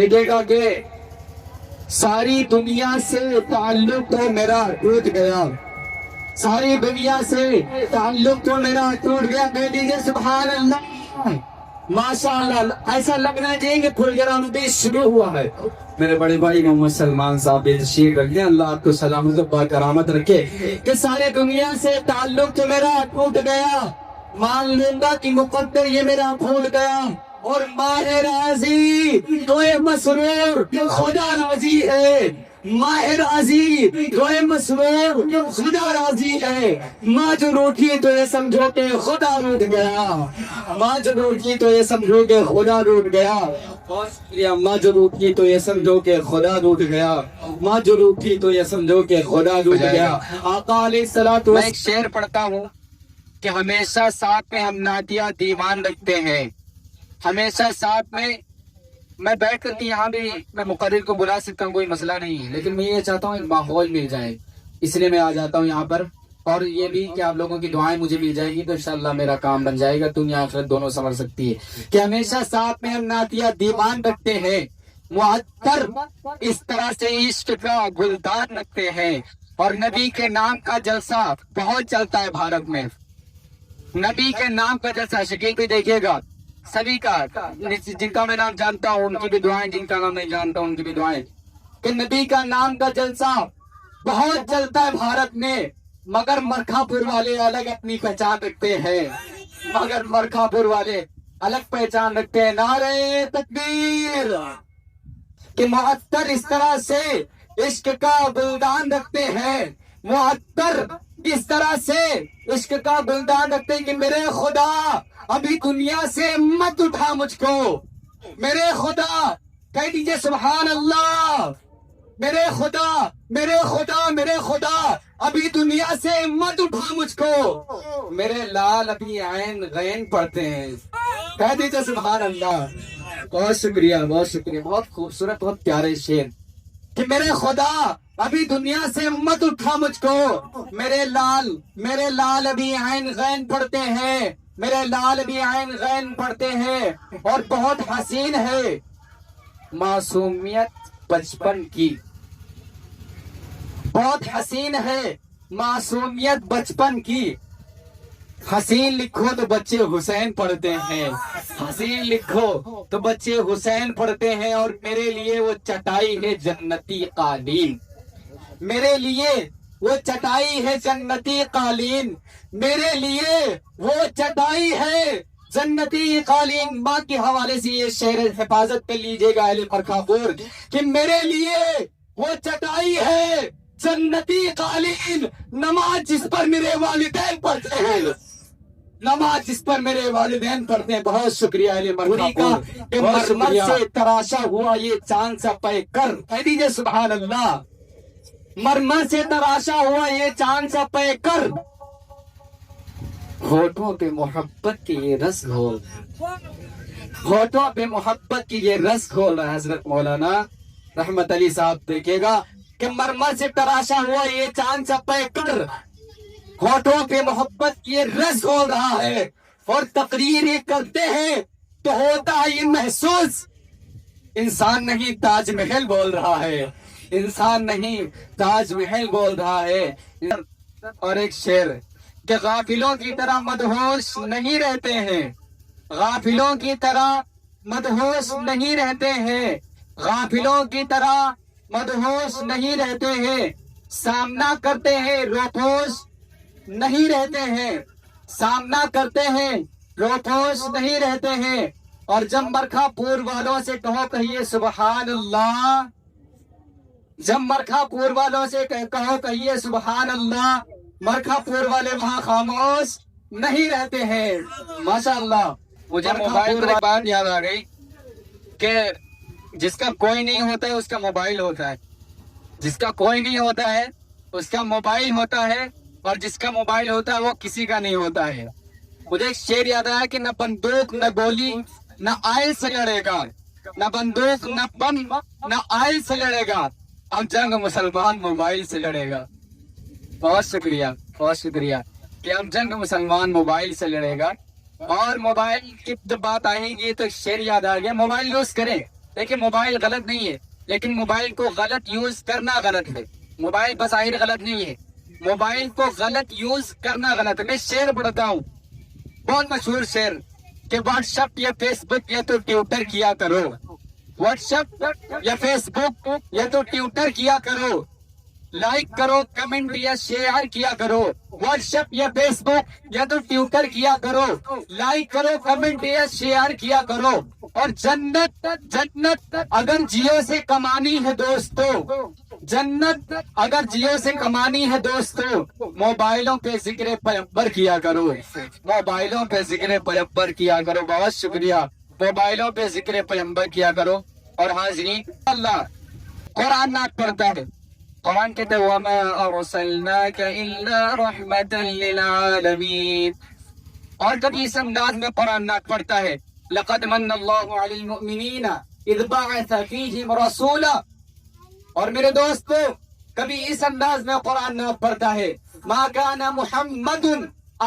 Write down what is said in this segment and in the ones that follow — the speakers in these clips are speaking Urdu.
دیکھے گا کہ ساری دنیا سے تعلق تو میرا ٹوٹ گیا، ساری دنیا سے تعلق تو میرا ٹوٹ گیا. کہہ دیجیے سبحان اللہ، ماشاء اللہ. ایسا لگنا چاہیے کہ پروگرام بھی شروع ہوا ہے. میرے بڑے بھائی محمد سلمان صاحب تشریف رکھ دیں، اللہ آپ کو سلامت و کرامت رکھے. کہ سارے دنیا سے تعلق تو میرا ٹوٹ گیا، مان لوں گا کہ مقدر یہ میرا بھول گیا. اور ماہ راضی روئے مسرور خدا راضی ہے، ماہ راضی روئے مسرور خدا راضی ہے. ماں جو روٹھی تو یہ سمجھو کہ خدا روٹ گیا، ماں جو روٹھی تو یہ سمجھو کہ خدا روٹ گیا. ماں جو روٹھی تو یہ سمجھو کہ خدا روٹ گیا، ماں جو روٹھی تو یہ سمجھو کہ خدا روٹ گیا. آقا علیہ الصلوۃ والسلام. میں ایک شعر پڑھتا ہوں کہ ہمیشہ ساتھ میں ہم نعتیہ دیوان رکھتے ہیں، ہمیشہ ساتھ میں بیٹھ کر کے یہاں بھی میں مقرر کو بلا سکتا ہوں، کوئی مسئلہ نہیں ہے، لیکن میں یہ چاہتا ہوں ایک ماحول مل جائے، اس لیے میں آ جاتا ہوں یہاں پر. اور یہ بھی کہ آپ لوگوں کی دعائیں مجھے مل جائے گی تو انشاءاللہ میرا کام بن جائے گا، دنیا آخرت دونوں سنور سکتی ہے. کہ ہمیشہ ساتھ میں ہم نعتیہ دیوان رکھتے ہیں، معطر اس طرح سے عشق کا گلدان رکھتے ہیں. اور نبی کے نام کا جلسہ بہت چلتا ہے بھارت میں، نبی کے نام کا جلسہ. شکیل بھی دیکھیے گا سبھی کا، جن کا میں نام جانتا ہوں ان کی بھی دعائیں، جن کا نام نہیں جانتا ہوں ان کی بھی دعائیں. کہ نبی کا نام کا جلسہ بہت چلتا ہے بھارت میں، مگر مرکھا پور والے الگ اپنی پہچان رکھتے ہیں، مگر مرکھا پور والے الگ پہچان رکھتے ہیں. نعرہ تکبیر. کہ معطر اس طرح سے عشق کا گلدان رکھتے ہیں، معطر اس طرح سے عشق کا گلدان رکھتے ہیں. کہ میرے خدا ابھی دنیا سے مت اٹھا مجھ کو، میرے خدا. کہہ دیجئے سبحان اللہ. میرے خدا میرے خدا میرے خدا ابھی دنیا سے مت اٹھا مجھ کو، میرے لال ابھی عین غین پڑھتے ہیں. کہہ دیجئے سبحان اللہ. بہت شکریہ، بہت شکریہ، بہت خوبصورت، بہت پیارے شعر. کہ میرے خدا ابھی دنیا سے مت اٹھا مجھ کو، میرے لال ابھی عین غین پڑھتے ہیں، میرے لال ابھی عین غین پڑھتے ہیں. اور بہت حسین ہے معصومیت بچپن کی، بہت حسین ہے معصومیت بچپن کی. حسین لکھو تو بچے حسین پڑھتے ہیں، حسین لکھو تو بچے حسین پڑھتے ہیں. اور میرے لیے وہ چٹائی ہے جنتی قالین، میرے لیے وہ چٹائی ہے جنتی قالین، میرے لیے وہ چٹائی ہے جنتی قالین. ماں کے حوالے سے یہ شعر حفاظت پہ لیجئے گا اہل مرکھا پور. کہ میرے لیے وہ چٹائی ہے جنتی قالین، نماز جس پر میرے والدین پڑھتے ہیں، نماز جس پر میرے والدین پڑھتے ہیں. بہت شکریہ اہل مرکھا پور. کہ مرمر سے تراشا ہوا یہ چاند سا پے کر. کہہ دیجئے سبحان اللہ. مرمر سے تراشا ہوا یہ چاند سا پے کر، ہونٹوں پہ محبت کی یہ رس گھول، ہونٹوں پہ محبت کی یہ رس گھول رہا ہے حضرت مولانا رحمت علی صاحب. دیکھے گا کہ مرمر سے تراشا ہوا یہ چاند سا پے کر، ہونٹوں پہ محبت کی یہ رس گھول رہا ہے. اور تقریر یہ کرتے ہیں تو ہوتا ہے یہ محسوس، انسان نہیں تاج محل بول رہا ہے، انسان نہیں تاج محل بول رہا ہے. اور ایک شعر کہ غافلوں کی طرح مدہوش نہیں رہتے ہیں، غافلوں کی طرح مدہوش نہیں رہتے ہیں، غافلوں کی طرح مدہوش نہیں رہتے ہیں. سامنا کرتے ہیں روپوش نہیں رہتے ہیں، سامنا کرتے ہیں روپوش نہیں رہتے ہیں. اور جب مرکھا پور والوں سے کہو کہیے سبحان اللہ، جب مرکھا پور والوں سے کہو کہیے سبحان اللہ، مرکھا پور والے وہاں خاموش نہیں رہتے ہیں. ماشاءاللہ. مجھے موبائل پر بات یاد آ گئی کہ جس کا کوئی نہیں ہوتا ہے اس کا موبائل ہوتا ہے، جس کا کوئی نہیں ہوتا ہے اس کا موبائل ہوتا ہے، اور جس کا موبائل ہوتا ہے وہ کسی کا نہیں ہوتا ہے. مجھے ایک شعر یاد آیا کہ نہ بندوق نہ گولی نہ آئل سے لڑے گا، نہ بندوق نہ بم نہ آئل سے لڑے گا، اب جنگ مسلمان موبائل سے لڑے گا. بہت شکریہ، بہت شکریہ. کہ اب جنگ مسلمان موبائل سے لڑے گا. اور موبائل کی جب بات آئے گی تو شعر یاد آ گیا. موبائل یوز کریں دیکھیں موبائل غلط نہیں ہے، لیکن موبائل کو غلط یوز کرنا غلط ہے۔ موبائل بظاہر غلط نہیں ہے، موبائل کو غلط یوز کرنا غلط ہے۔ میں شعر پڑھتا ہوں، بہت مشہور شعر، کہ واٹس ایپ یا فیس بک یا تو ٹویٹر کیا کرو، واٹس ایپ یا فیس بک یا تو ٹویٹر کیا کرو، لائک کرو، کمنٹ یا شیئر کیا کرو۔ واٹس ایپ یا فیس بک یا تو ٹویٹر کیا کرو، لائک کرو، کمنٹ یا شیئر کیا کرو۔ اور جنت اگر جیو سے کمانی ہے دوستو، جنت اگر جیو سے کمانی ہے دوستو، موبائلوں پہ ذکر پیغمبر کیا کرو، موبائلوں پہ ذکر پیغمبر کیا کرو۔ بہت شکریہ، موبائلوں پہ ذکر پیغمبر کیا کرو۔ اور حاضرین، اللہ قرآن نعت پڑھتا ہے، قرآن کہتے ہیں وَمَا أَرْسَلْنَاكَ إِلَّا رَحْمَةً لِلْعَالَمِينَ۔ اور کبھی اس انداز میں قرآن نعت پڑھتا ہے لَقَدْ مَنَّ اللَّهُ عَلَى الْمُؤْمِنِينَ إِذْ بَعَثَ فِيهِمْ رَسُولًا۔ اور میرے دوستو، کبھی اس انداز میں قرآن نعت پڑھتا ہے مَا كَانَ مُحَمَّدٌ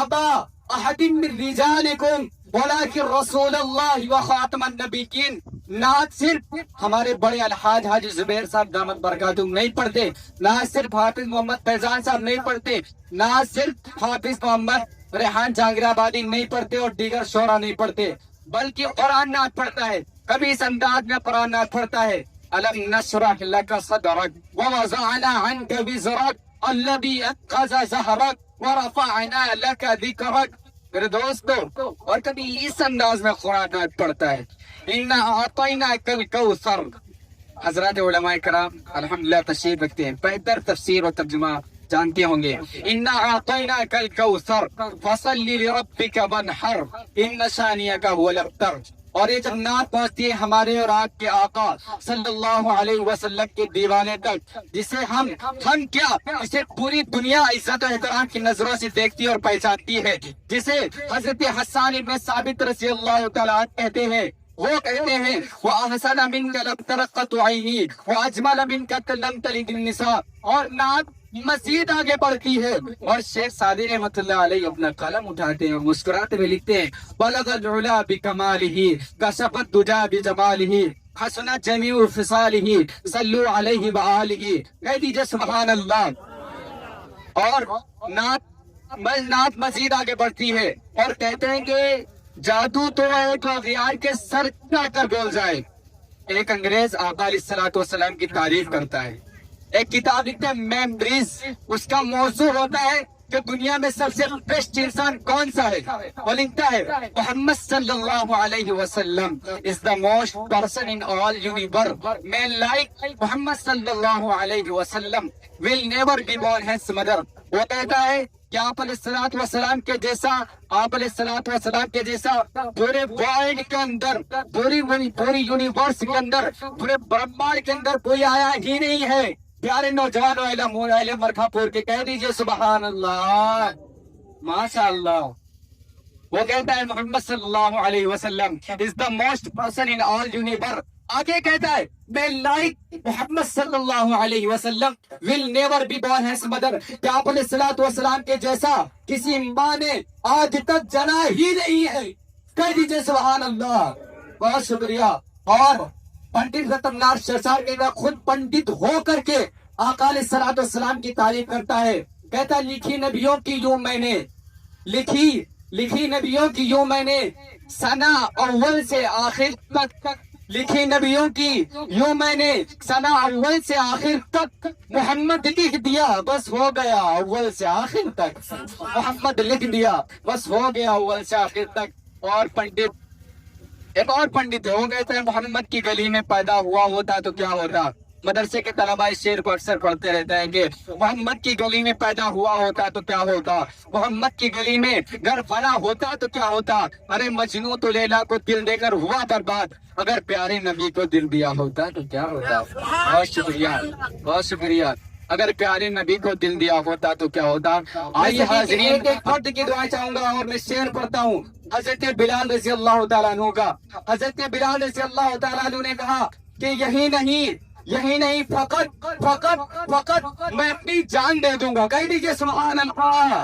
أَبَا أَحَدٍ مِّن رِّجَالِكُمْ وَلَٰكِن رَّسُولَ اللَّهِ وَخَاتَمَ النَّبِيِّينَ۔ نعت صرف ہمارے بڑے الحاج حاجی زبیر صاحب دامت برکاتہم نہیں پڑھتے، نہ صرف حافظ محمد فیضان صاحب نہیں پڑھتے، نہ صرف حافظ محمد ریحان جہانگیر آبادی نہیں پڑھتے اور دیگر شعراء نہیں پڑھتے، بلکہ قرآن نعت پڑھتا ہے۔ کبھی اس انداز میں قرآن نعت پڑھتا ہے أَلَمْ نَشْرَحْ لَكَ صَدْرَكَ وَوَضَعْنَا عَنْكَ وِزْرَكَ الَّذِي أَنقَضَ ظَهْرَكَ وَرَفَعْنَا لَكَ ذِكْرَكَ۔ میرے دوستو، اور کبھی اس انداز میں قرآن نعت پڑھتا ہے اِنَّا أَعْطَيْنَاكَ الْكَوْثَرَ۔ حضرات علماء کرام الحمدللہ تشریف رکھتے ہیں، بہتر تفسیر و ترجمہ جانتے ہوں گے۔ اِنَّا أَعْطَيْنَاكَ الْكَوْثَرَ فَصَلِّ لِرَبِّكَ وَانْحَرْ إِنَّ شَانِئَكَ هُوَ الْأَبْتَرُ۔ اور یہ جب نعت پہنچتی ہے ہمارے اور آپ کے آقا صلی اللہ علیہ وسلم کے دیوانے تک، جسے ہم کیا جسے پوری دنیا عزت و احترام کی نظروں سے دیکھتی اور پہچانتی ہے، جسے حضرت حسان بن ثابت رضی اللہ تعالیٰ عنہ کہتے ہیں، وہ کہتے ہیں وَأَحْسَنَ مِنْكَ لَمْ تَرَقَّتْ عَيْنِي وَأَجْمَلَ مِنْكَ لَمْ تَلِدِ النِّسَاء۔ اور نعت مزید آگے بڑھتی ہے، اور شیخ سعدی رحمۃ اللہ علیہ اپنا قلم اٹھاتے ہیں اور مسکراتے ہوئے لکھتے ہیں بَلَغَ الْعُلَا بِكَمَالِهِ كَشَفَ الدُّجَىٰ بِجَمَالِهِ حَسُنَ جَمِيعُ خِصَالِهِ صَلُّوا عَلَيْهِ وَآلِهِ۔ کہہ دیجئے سبحان اللہ۔ اور نعت مزید آگے بڑھتی ہے اور کہتے ہیں کہ جادو تو ہے کہ اغیار کے سر کٹ کر بول جائے۔ ایک انگریز آقا علیہ الصلوۃ والسلام کی تعریف کرتا ہے، ایک کتاب لکھتا ہے میمریز، اس کا موضوع ہوتا ہے کہ دنیا میں سب سے بیسٹ انسان کون سا ہے، وہ لکھتا ہے محمد صلی اللہ علیہ وسلم is the most person in all universe, man like محمد صلی اللہ علیہ وسلم will never be born his mother۔ وہ کہتا ہے کہ آپ علیہ الصلوۃ والسلام کے جیسا، آپ علیہ الصلوۃ والسلام کے جیسا پورے ورلڈ کے اندر، پوری یونیورس کے اندر، پورے برہمانڈ کے اندر کوئی آیا ہی نہیں ہے۔ پیارے نوجوانوں، اہل مرکھا پور کے کہہ دیجئے سبحان اللہ، ماشاء اللہ۔ وہ کہتا ہے محمد صلی اللہ علیہ وسلم is the most person in all universe۔ آگے کہتا ہے میں لائک محمد صلی اللہ علیہ وسلم will never be born his mother، کہ آپ علیہ الصلوۃ والسلام کے جیسا کسی ماں نے آج تک جنا ہی نہیں ہے۔ کہہ دیجئے سبحان اللہ، بہت شکریہ۔ اور پنڈت رتن ناتھ شرسار کے خود پنڈت ہو کر کے آقا علیہ الصلوۃ والسلام کی تعریف کرتا ہے، کہتا ہے لکھی نبیوں کی یوں میں نے، لکھی نبیوں کی یوں میں نے ثنا اول سے آخر تک، لکھی نبیوں کی یوں میں نے ثنا اول سے آخر تک، محمد لکھ دیا بس ہو گیا اول سے آخر تک، محمد لکھ دیا بس ہو گیا اول سے آخر تک۔ اور پنڈت ایک اور پنڈت ہے، وہ کہتے ہیں محمد کی گلی میں پیدا ہوا ہوتا تو کیا ہوتا۔ مدرسے کے طلباء اس شعر کو اکثر پڑھتے رہتے ہیں کہ محمد کی گلی میں پیدا ہوا ہوتا تو کیا ہوتا، محمد کی گلی میں گھر بنا ہوتا تو کیا ہوتا، ارے مجنوں تو لیلا کو دل دے کر ہوا برباد، اگر پیارے نبی کو دل دیا ہوتا تو کیا ہوتا۔ بہت شکریہ، بہت شکریہ۔ اگر پیارے نبی کو دل دیا ہوتا تو کیا ہوتا۔ آئیے حاضرین، ایک فرد کی دعا چاہوں گا اور میں شعر پڑھتا ہوں حضرت بلال رضی اللہ تعالیٰ عنہ کا۔ حضرت بلال رضی اللہ تعالیٰ عنہ نے کہا کہ یہی نہیں فقط میں اپنی جان دے دوں گا۔ کہہ دیجئے سبحان اللہ،